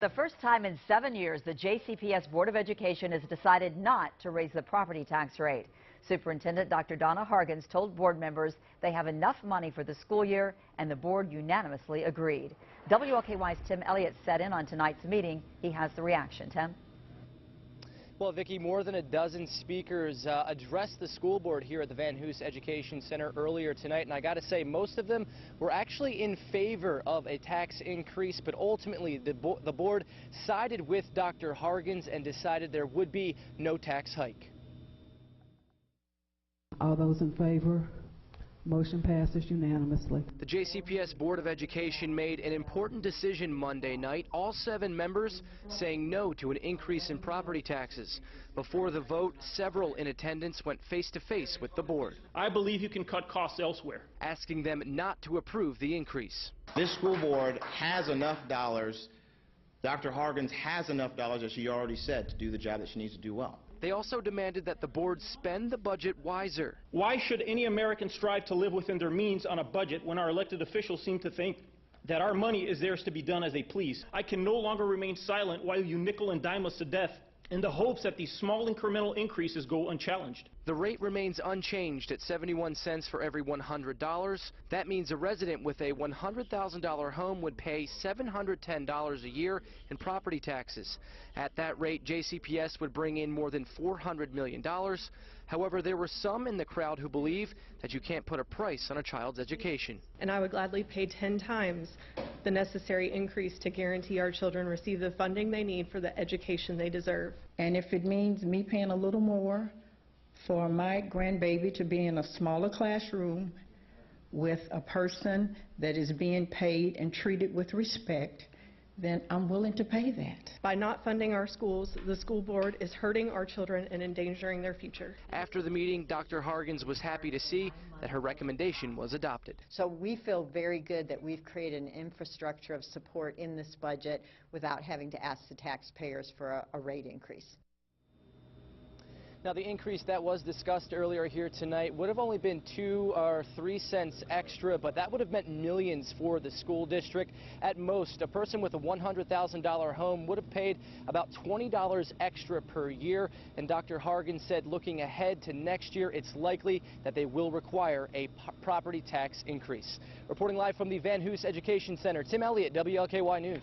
The first time in 7 years, the JCPS Board of Education has decided not to raise the property tax rate. Superintendent Dr. Donna Hargens told board members they have enough money for the school year, and the board unanimously agreed. WLKY's Tim Elliott sat in on tonight's meeting. He has the reaction. Tim? Well, Vicki, more than a dozen speakers addressed the school board here at the Van Hoos Education Center earlier tonight, and I got to say, most of them were actually in favor of a tax increase, but ultimately the board sided with Dr. Hargens and decided there would be no tax hike. All those in favor? Motion passes unanimously. The JCPS Board of Education made an important decision Monday night, all 7 members saying no to an increase in property taxes. Before the vote, several in attendance went face-to-face with the board. I believe you can cut costs elsewhere. Asking them not to approve the increase. This school board has enough dollars. Dr. Hargens has enough dollars, as she already said, to do the job that she needs to do well. They also demanded that the board spend the budget wiser. Why should any American strive to live within their means on a budget when our elected officials seem to think that our money is theirs to be done as they please? I can no longer remain silent while you nickel and dime us to death in the hopes that these small incremental increases go unchallenged. The rate remains unchanged at 71 cents for every $100. That means a resident with a $100,000 home would pay $710 a year in property taxes. At that rate, JCPS would bring in more than $400 million. However, there were some in the crowd who believe that you can't put a price on a child's education. And I would gladly pay 10 times the necessary increase to guarantee our children receive the funding they need for the education they deserve. And if it means me paying a little more for my grandbaby to be in a smaller classroom with a person that is being paid and treated with respect, then I'm willing to pay that. By not funding our schools, the school board is hurting our children and endangering their future. After the meeting, Dr. Hargens was happy to see that her recommendation was adopted. So we feel very good that we've created an infrastructure of support in this budget without having to ask the taxpayers for a rate increase. Now, the increase that was discussed earlier here tonight would have only been 2 or 3 cents extra, but that would have meant millions for the school district. At most, a person with a $100,000 home would have paid about $20 extra per year. And Dr. Hargens said looking ahead to next year, it's likely that they will require a property tax increase. Reporting live from the Van Hoos Education Center, Tim Elliott, WLKY News.